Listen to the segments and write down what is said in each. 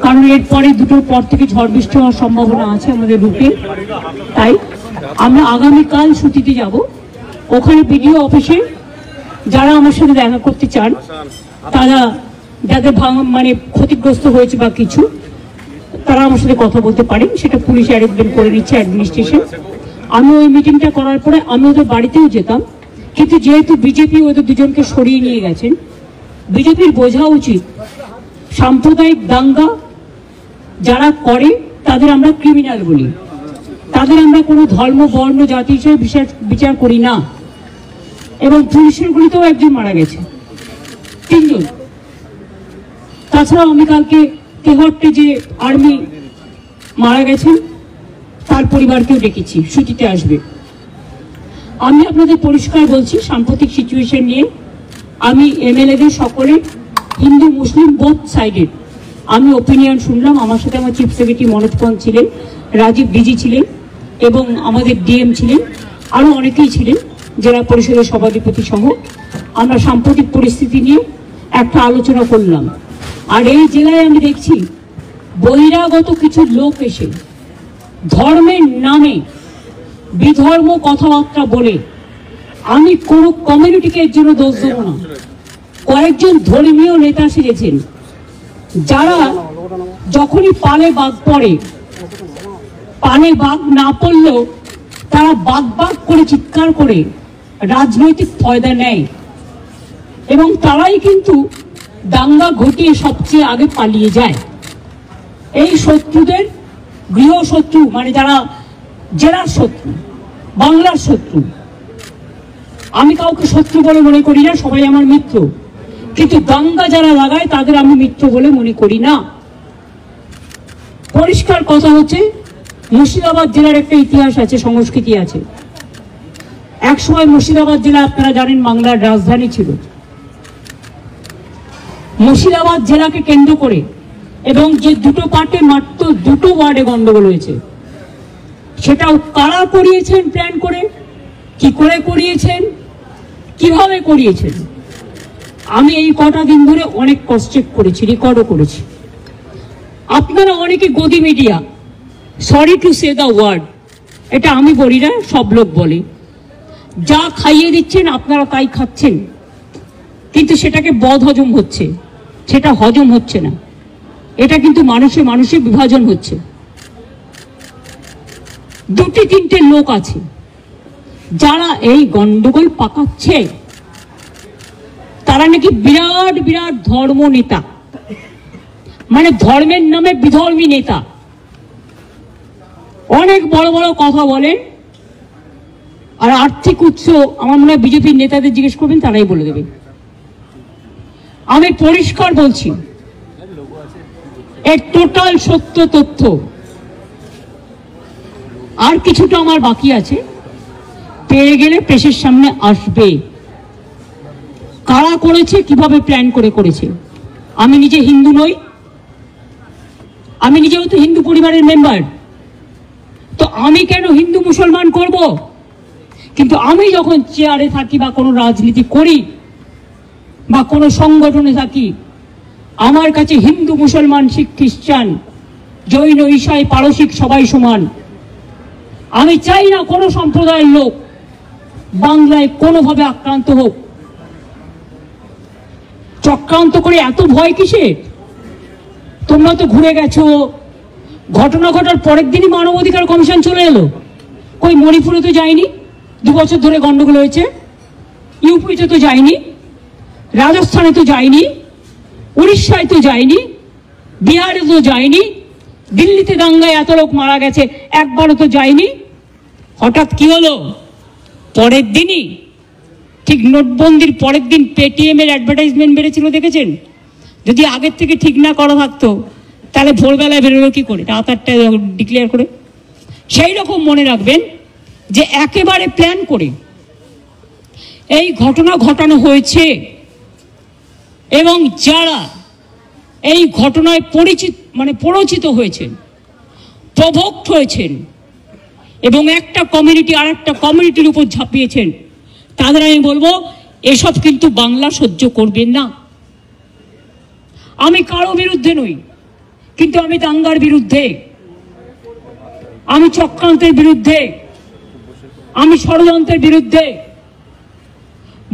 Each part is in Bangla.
কারণ এরপরে দুটোর পর থেকে ঝড় বৃষ্টি হওয়ার সম্ভাবনা আছে আমাদের রুটে। তাই আমরা আগামীকাল ছুটিতে যাব। ওখানে বিডিও অফিসে যারা আমার সাথে দেখা করতে চান, তারা যাদের মানে ক্ষতিগ্রস্ত হয়েছে বা কিছু, তারা আমার সাথে কথা বলতে পারেন। সেটা পুলিশ অ্যারেঞ্জমেন্ট করে দিচ্ছে, অ্যাডমিনিস্ট্রেশন। আমি ওই মিটিংটা করার পরে আমি ওদের বাড়িতেও যেতাম, কিন্তু যেহেতু বিজেপি ওদের দুজনকে সরিয়ে নিয়ে গেছেন, বিজেপির বোঝা উচিত সাম্প্রদায়িক দাঙ্গা যারা করে তাদের আমরা ক্রিমিনাল বলি, তাদের আমরা কোনো ধর্ম বর্ণ জাতি হিসেবে বিচার করি না। এবং পুলিশের গুলিতেও একজন মারা গেছে, 3 জন। তাছাড়াও আমি কালকে তেহট্টে যে আর্মি মারা গেছেন তার পরিবারকেও ডেকেছি, ছুটিতে আসবে। আমি আপনাদের পরিষ্কার বলছি, সাম্প্রতিক সিচুয়েশন নিয়ে আমি এমএলএদের সকলে, হিন্দু মুসলিম বোথ সাইডের, আমি ওপিনিয়ন শুনলাম। আমার সাথে আমার চিফ সেক্রেটারি মনোজ পন্ত ছিলেন, রাজীব ডিজি ছিলেন এবং আমাদের ডিএম ছিলেন, আরও অনেকেই ছিলেন, জেলা পরিষদের সভাধিপতি সহ। আমরা সাম্প্রতিক পরিস্থিতি নিয়ে একটা আলোচনা করলাম। আর এই জেলায় আমি দেখছি বহিরাগত কিছু লোক এসে ধর্মের নামে বিধর্ম কথাবার্তা বলে, আমি কোনো কমিউনিটিকে এর জন্য দোষ দেব না। কয়েকজন ধর্মীয় নেতা সেজেছেন, যারা যখনই পালে বাঘ পড়ে, পালে বাঘ না পড়লেও তারা বাঘ বাঘ করে চিৎকার করে রাজনৈতিক ফয়দা নেয়, এবং তারাই কিন্তু দাঙ্গা ঘটিয়ে সবচেয়ে আগে পালিয়ে যায়। এই শত্রুদের গৃহশত্রু, মানে যারা জেলার শত্রু, বাংলার শত্রু, আমি কাউকে শত্রু বলে মনে করি না, সবাই আমার মিত্র, কিন্তু দাঙ্গা যারা লাগায় তাদের আমি মিত্র বলে মনে করি না। পরিষ্কার কথা হচ্ছে, মুর্শিদাবাদ জেলার একটা ইতিহাস আছে, সংস্কৃতি আছে। একসময় মুর্শিদাবাদ জেলা, আপনারা জানেন, বাংলার রাজধানী ছিল। মুর্শিদাবাদ জেলাকে কেন্দ্র করে এবং যে দুটো পার্টে মাত্র 2টো ওয়ার্ডে গন্ডগোল হয়েছে, সেটাও কারা করিয়েছেন, প্ল্যান করে, কি করে করিয়েছেন, কিভাবে করিয়েছেন, আমি এই কটা দিন ধরে অনেক ক্রস চেক করেছি, রেকর্ডও করেছি। আপনারা অনেকে গদি media, sorry to say the word, এটা আমি বলি না, সব লোক বলে, যা খাইয়ে দিচ্ছেন আপনারা তাই খাচ্ছেন, কিন্তু সেটাকে বদ হজম হচ্ছে, সেটা হজম হচ্ছে না। এটা কিন্তু মানুষে মানুষে বিভাজন হচ্ছে। 2-3টে লোক আছে যারা এই গন্ডগোল পাকাচ্ছে, তারা নাকি বিরাট বিরাট ধর্ম নেতা, মানে ধর্মের নামে বিধর্মী নেতা, অনেক বড় বড় কথা বলেন। আর আর্থিক উৎস আমার মনে হয় বিজেপির নেতাদের জিজ্ঞেস করবেন, তারাই বলে দেবে। আমি পরিষ্কার বলছি, এর টোটাল সত্য তথ্য। আর কিছুটা আমার বাকি আছে, পেয়ে গেলে প্রেসের সামনে আসবে। কারা করেছে, কিভাবে প্ল্যান করে করেছে। আমি নিজে হিন্দু নই, আমি নিজেও তো হিন্দু পরিবারের মেম্বার, তো আমি কেন হিন্দু মুসলমান করব? কিন্তু আমি যখন চেয়ারে থাকি বা কোনো রাজনীতি করি বা কোনো সংগঠনে থাকি, আমার কাছে হিন্দু মুসলমান শিখ খ্রিস্টান জৈন ঈশাই পারসিক সবাই সমান। আমি চাই না কোনো সম্প্রদায়ের লোক বাংলায় কোনোভাবে আক্রান্ত হোক। চক্রান্ত করে এত ভয় কিসে? তোমরা তো ঘুরে গেছো, ঘটনা ঘটার পরের দিনই মানবাধিকার কমিশন চলে এলো। কই মণিপুরে তো যায়নি, 2 বছর ধরে গন্ডগোল হয়েছে। ইউপিতে তো যায়নি, রাজস্থানে তো যায়নি, উড়িষ্যায় তো যায়নি, বিহারে তো যায়নি, দিল্লিতে দাঙ্গায় এত লোক মারা গেছে, একবারও তো যায়নি। হঠাৎ কি হলো? পরের দিনই, ঠিক নোটবন্দির পরের দিন পেটিএম এর অ্যাডভার্টাইজমেন্ট বেড়েছিল, দেখেছেন? যদি আগের থেকে ঠিক না করা থাকতো তাহলে ভোরবেলায় বেরোলো কি করে, রাত 8টায় ডিক্লেয়ার করে। সেই রকম মনে রাখবেন যে একেবারে প্ল্যান করে এই ঘটনা ঘটানো হয়েছে, এবং যারা এই ঘটনায় পরিচিত হয়েছেন, প্রভোক্ট হয়েছেন এবং একটা কমিউনিটি আর একটা কমিউনিটির উপর ঝাঁপিয়েছেন, তাদের আমি বলবো এসব কিন্তু বাংলা সহ্য করবেন না। আমি কারো বিরুদ্ধে নই, কিন্তু আমি দাঙ্গার বিরুদ্ধে, আমি চক্রান্তের বিরুদ্ধে, আমি ষড়যন্ত্রের বিরুদ্ধে।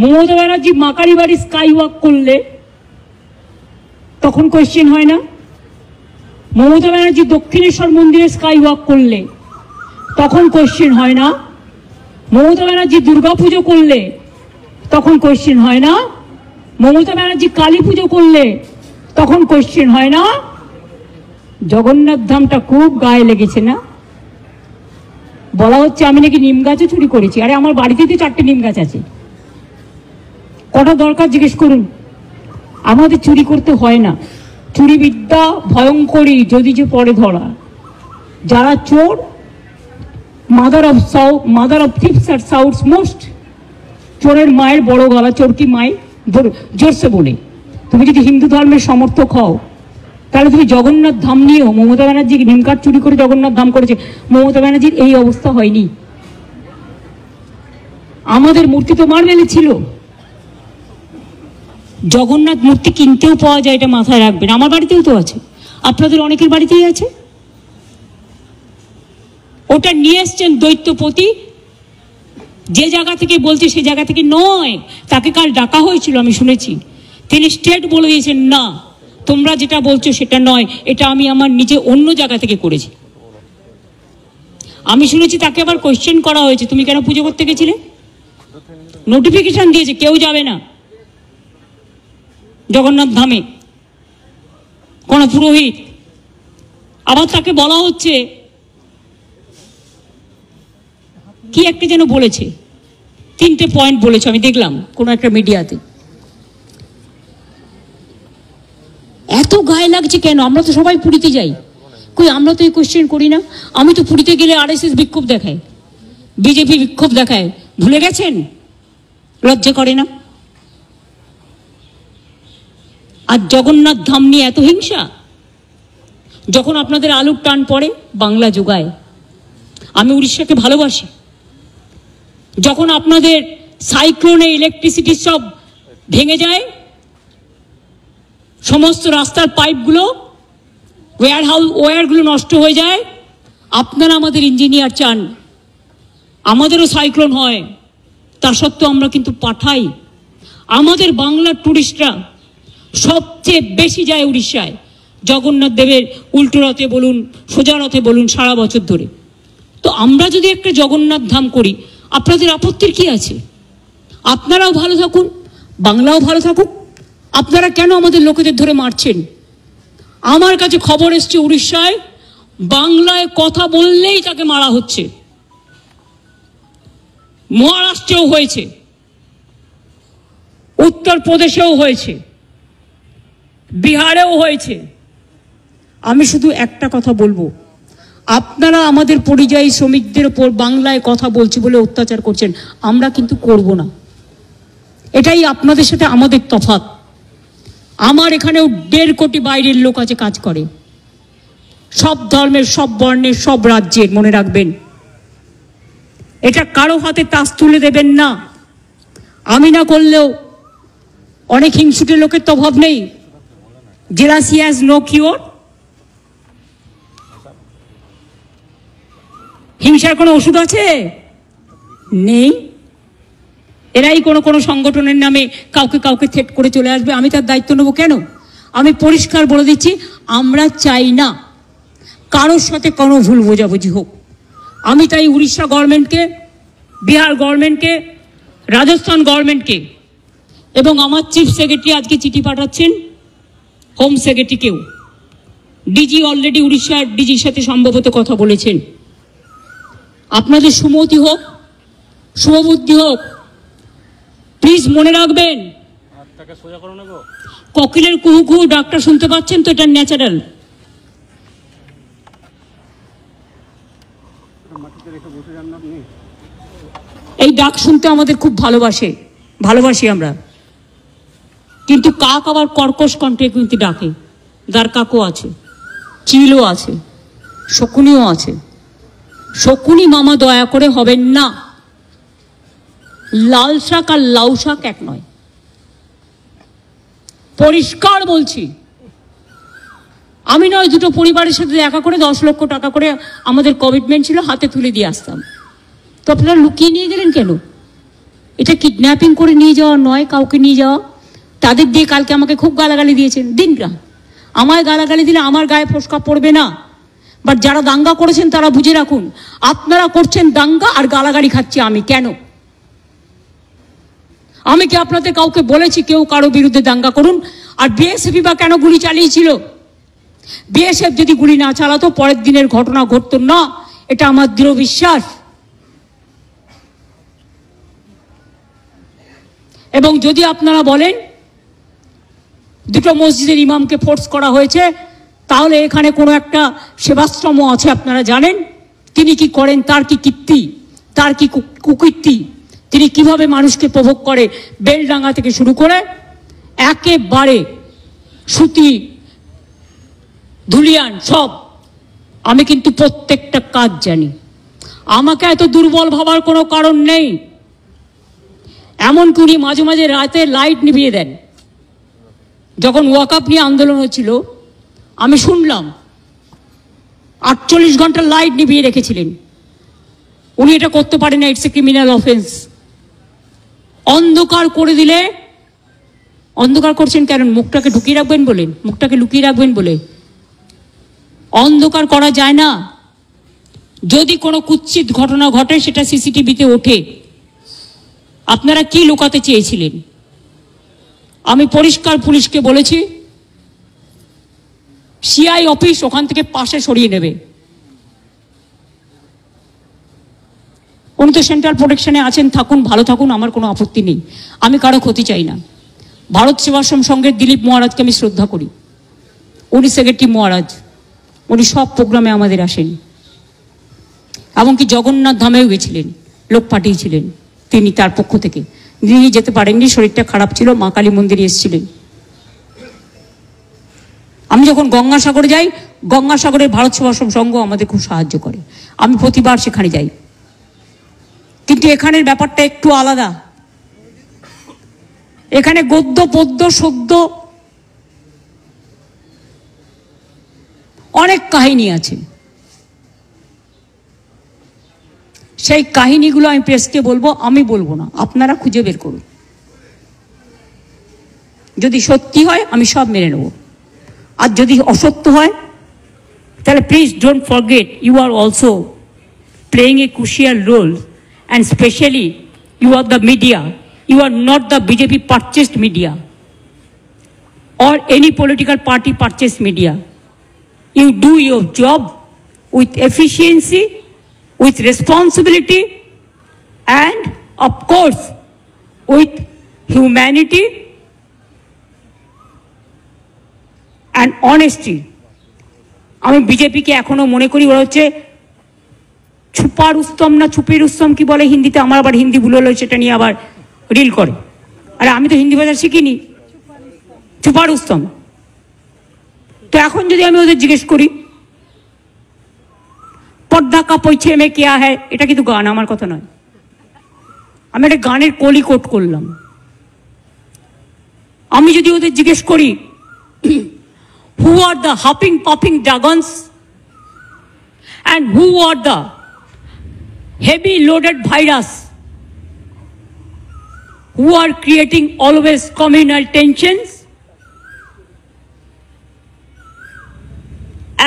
মমতা ব্যানার্জি মাকারি বাড়ি স্কাই ওয়াক করলে তখন কোয়েশ্চেন হয় না? মমতা ব্যানার্জি দক্ষিণেশ্বর মন্দিরে স্কাই ওয়াক করলে তখন কোয়েশ্চেন হয় না? মমতা ব্যানার্জি দুর্গাপুজো করলে তখন কোয়েশ্চেন হয় না? মমতা ব্যানার্জি কালী পুজো করলে তখন কোয়েশ্চেন হয় না? জগন্নাথ ধামটা খুব গায়ে লেগেছে না? বলা হচ্ছে আমি নাকি নিম গাছও চুরি করেছি। আরে আমার বাড়িতে তো 4টে নিম গাছ আছে, কটা দরকার জিজ্ঞেস করুন। আমাদের চুরি করতে হয় না। চুরি বিদ্যা ভয়ঙ্করী যদি যে পরে ধরা। যারা চোর, মাদার অফ থিপস আর সাউথস মোস্ট। চোরের মায়ের বড় গলা, চোর কি মায়ের জোরসে বলে। তুমি যদি হিন্দু ধর্মের সমর্থক হও তাহলে তুমি জগন্নাথ ধাম নিয়েও, মমতা ব্যানার্জি নিমকাঠ চুরি করে জগন্নাথ ধাম করেছে, মমতা ব্যানার্জির এই অবস্থা হয়নি। আমাদের মূর্তি তো মার্বেলে ছিল। জগন্নাথ মূর্তি কিনতেও পাওয়া যায়, এটা মাথায় রাখবেন। আমার বাড়িতেও তো আছে, আপনাদের অনেকের বাড়িতেই আছে। ওটা নিয়ে এসছেন দৈত্যপতি, যে জায়গা থেকে বলছে সে জায়গা থেকে নয়। তাকে কাল ডাকা হয়েছিল, আমি শুনেছি। তিনি স্টেট বলে দিয়েছেন, না তোমরা যেটা বলছো সেটা নয়, এটা আমি আমার নিজে অন্য জায়গা থেকে করেছি। আমি শুনেছি তাকে আবার কোয়েশ্চেন করা হয়েছে, তুমি কেন পুজো করতে গেছিলে? নোটিফিকেশন দিয়েছে কেউ যাবে না জগন্নাথ ধামে, কোন পুরোহিত। আবার তাকে বলা হচ্ছে কি একটা যেন বলেছে, 3টে পয়েন্ট বলেছে, আমি দেখলাম কোন একটা মিডিয়াতে। এত গায়ে লাগছে কেন? আমরা তো সবাই পুরীতে যাই, কই আমরা তো এই কোয়েশ্চেন করি না? আমি তো পুরীতে গেলে RSS বিক্ষোভ দেখায়, বিজেপি বিক্ষোভ দেখায়, ভুলে গেছেন? লজ্জা করে না? আর জগন্নাথ ধাম নিয়ে এত হিংসা। যখন আপনাদের আলুর টান পড়ে বাংলা যোগায়। আমি উড়িষ্যাকে ভালোবাসি। যখন আপনাদের সাইক্লোনে ইলেকট্রিসিটি সব ভেঙে যায়, সমস্ত রাস্তার পাইপগুলো, ওয়্যারগুলো নষ্ট হয়ে যায়, আপনারা আমাদের ইঞ্জিনিয়ার চান আমাদেরও সাইক্লোন হয়, তা সত্ত্বেও আমরা কিন্তু পাঠাই। আমাদের বাংলার টুরিস্টরা সবচেয়ে বেশি যায় উড়িষ্যায়, জগন্নাথ দেবের উল্টো রথে বলুন, সোজা রথে বলুন, সারা বছর ধরে। তো আমরা যদি একটা জগন্নাথ ধাম করি, আপনাদের আপত্তির কি আছে? আপনারাও ভালো থাকুন, বাংলাও ভালো থাকুক। আপনারা কেন আমাদের লোকেদের ধরে মারছেন? আমার কাছে খবর এসছে উড়িষ্যায় বাংলায় কথা বললেই তাকে মারা হচ্ছে। মহারাষ্ট্রেও হয়েছে, উত্তরপ্রদেশেও হয়েছে, বিহারেও হয়েছে। আমি শুধু একটা কথা বলবো, আপনারা আমাদের পরিযায়ী শ্রমিকদের উপর বাংলায় কথা বলছি বলে অত্যাচার করছেন, আমরা কিন্তু করব না। এটাই আপনাদের সাথে আমাদের তফাৎ। আমার এখানেও 1.5 কোটি বাইরের লোক আছে, কাজ করে, সব ধর্মের, সব বর্ণের, সব রাজ্যের। মনে রাখবেন, এটা কারো হাতে তাস তুলে দেবেন না। আমি না করলেও অনেক হিংসুটে লোকের তো অভাব নেই। Jealousy has no cure. হিংসার কোনো ওষুধ আছে? নেই। এরাই কোনো সংগঠনের নামে কাউকে থ্রেট করে চলে আসবে, আমি তার দায়িত্ব নেব কেন? আমি পরিষ্কার বলে দিচ্ছি, আমরা চাই না কারোর সাথে কোনো ভুল বোঝাবুঝি হোক। আমি তাই উড়িষ্যা গভর্নমেন্টকে, বিহার গভর্নমেন্টকে, রাজস্থান গভর্নমেন্টকে এবং আমার চিফ সেক্রেটারি আজকে চিঠি পাঠাচ্ছেন হোম সেক্রেটারিকেও। ডিজি অলরেডি উড়িষ্যার ডিজির সাথে সম্ভবত কথা বলেছেন। আপনাদের সুমতি হোক, শুভবুদ্ধি হোক। প্লিজ মনে রাখবেন, কোকিলের কুহু কুহু ডাকটা শুনতে পাচ্ছেন তো? এটা ন্যাচারাল। এই ডাক শুনতে আমাদের খুব ভালোবাসি আমরা। কিন্তু কাক আবার কর্কশ কণ্ঠে কিন্তু ডাকে। দার কাকও আছে, চিলও আছে, শকুনিও আছে। শকুনি মামা দয়া করে হবেন না। লাল শাক আর লাউ শাক এক নয়, পরিষ্কার বলছি। আমি নয়, দুটো পরিবারের সাথে দেখা করে 10 লক্ষ টাকা করে আমাদের কমিটমেন্ট ছিল, হাতে তুলে দিয়ে আসতাম। তো আপনারা লুকিয়ে নিয়ে গেলেন কেন? এটা কিডন্যাপিং করে নিয়ে যাওয়া নয়, কাউকে নিয়ে যাওয়া। তাদের দিয়ে কালকে আমাকে খুব গালাগালি দিয়েছেন। দিনরা আমায় গালাগালি দিলে আমার গায়ে ফোসকা পড়বে না, বাট যারা দাঙ্গা করেছেন তারা বুঝে রাখুন, আপনারা করছেন দাঙ্গা আর গালাগালি খাচ্ছি আমি। কেন? আমি কি আপনাদের কাউকে বলেছি কেউ কারো বিরুদ্ধে দাঙ্গা করুন? আর বিএসএফ বা কেন গুলি চালিয়েছিল? বিএসএফ যদি গুলি না চালাতো পরের দিনের ঘটনা ঘটতো না, এটা আমার দৃঢ় বিশ্বাস। এবং যদি আপনারা বলেন দুটো মসজিদের ইমামকে ফোর্স করা হয়েছে, তাহলে এখানে কোনো একটা সেবাশ্রম আছে, আপনারা জানেন তিনি কি করেন, তার কি কীর্তি, তার কি কুকীর্তি, তিনি কিভাবে মানুষকে প্রভোগ করে, বেলডাঙ্গা থেকে শুরু করে একেবারে সুতি ধুলিয়ান সব। আমি কিন্তু প্রত্যেকটা কাজ জানি। আমাকে এত দুর্বল ভাবার কোনো কারণ নেই। এমনকি উনি মাঝে মাঝে রাতে লাইট নিভিয়ে দেন। যখন ওয়াকআপ নিয়ে আন্দোলন হচ্ছিল আমি শুনলাম 48 ঘন্টা লাইট নিভিয়ে রেখেছিলেন। উনি এটা করতে পারেন না, ইটস এ ক্রিমিনাল অফেন্স। অন্ধকার করে দিলে, অন্ধকার করছেন কেন? মুখটাকে ঢুকিয়ে রাখবেন বলেন, মুখটাকে লুকিয়ে রাখবেন বলে? অন্ধকার করা যায় না। যদি কোনো কুৎসিত ঘটনা ঘটে সেটা সিসিটিভিতে ওঠে। আপনারা কি লুকাতে চেয়েছিলেন? আমি পরিষ্কার পুলিশকে বলেছি সিআই অফিস ওখান থেকে পাশে সরিয়ে নেবে। উনি তো সেন্ট্রাল প্রোটেকশনে আছেন, থাকুন, ভালো থাকুন, আমার কোনো আপত্তি নেই। আমি কারো ক্ষতি চাই না। ভারত সেবাশ্রম সংঘের দিলীপ মহারাজকে আমি শ্রদ্ধা করি। উনি সেক্রেটারি মহারাজ, উনি সব প্রোগ্রামে আমাদের আসেন। এমনকি জগন্নাথ ধামেও গেছিলেন, লোক পাঠিয়েছিলেন তিনি তার পক্ষ থেকে। তিনি যেতে পারেননি, শরীরটা খারাপ ছিল, মা কালী মন্দিরে এসেছিলেন। আমি যখন গঙ্গাসাগরে যাই, গঙ্গাসাগরের ভারত সেবাশ্রম সংঘ আমাদের খুব সাহায্য করে, আমি প্রতিবার সেখানে যাই। কিন্তু এখানের ব্যাপারটা একটু আলাদা। এখানে গদ্য পদ্য সদ্য অনেক কাহিনী আছে। সেই কাহিনীগুলো আমি প্রেসকে বলবো, আমি বলবো না, আপনারা খুঁজে বের করুন। যদি সত্যি হয় আমি সব মেনে নেব, আর যদি অসত্য হয় তাহলে please don't forget you are also playing a crucial role, and especially you are the media. You are not the BJP purchased media or any political party purchased media. You do your job with efficiency, with responsibility, and of course with humanity and honesty. আমি বিজেপিকে এখনো মনে করি ওরা হচ্ছে छुपा रुस्तम ना छुपी रुस्तम की बोले हिंदी ते आमार आबार हिंदी भूल हलो सेटा निये आबार रील करे। अरे आमी तो हिंदी भाषा शिखिनी, छुपा रुस्तम। तो एखन जोदि आमी ओदेर जिज्ञेस करी पर्दा का पीछे में क्या है, एटा किन्तु गान, आमार कथा नय। आमी एकटा गानेर कलि कोट करलाम। आमी जोदि ओदेर जिज्ञेस करी who are the huffing puffing dragons and who are the heavy loaded virus who are creating always communal tensions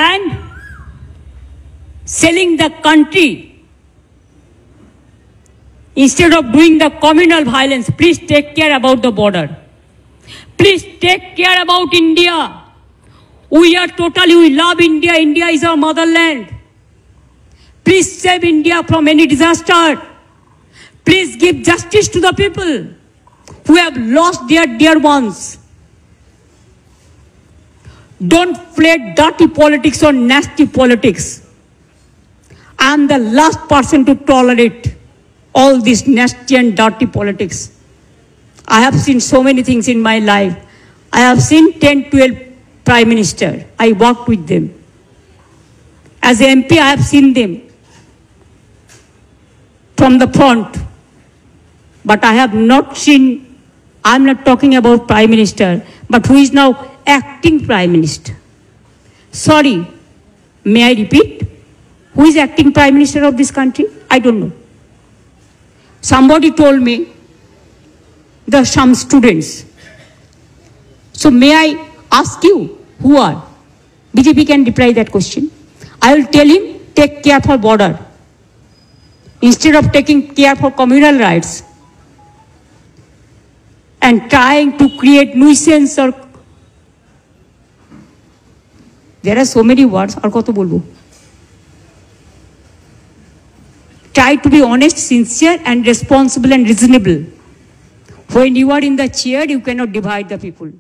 and selling the country instead of doing the communal violence. Please take care about the border. Please take care about India. We are totally, we love India. India is our motherland. Please save India from any disaster. Please give justice to the people who have lost their dear ones. Don't play dirty politics or nasty politics. I am the last person to tolerate all this nasty and dirty politics. I have seen so many things in my life. I have seen 10, 12 Prime Minister. I worked with them. As an MP, I have seen them from the front, but I have not seen, I'm not talking about Prime Minister, but who is now acting Prime Minister. Sorry, may I repeat? Who is acting Prime Minister of this country? I don't know. Somebody told me there are some students. So may I ask you, who are? BJP can reply that question. I will tell him, take care for border. Instead of taking care for communal rights and trying to create nuisance or there are so many words, or koto bolbo. Try to be honest, sincere and responsible and reasonable. When you are in the chair, you cannot divide the people.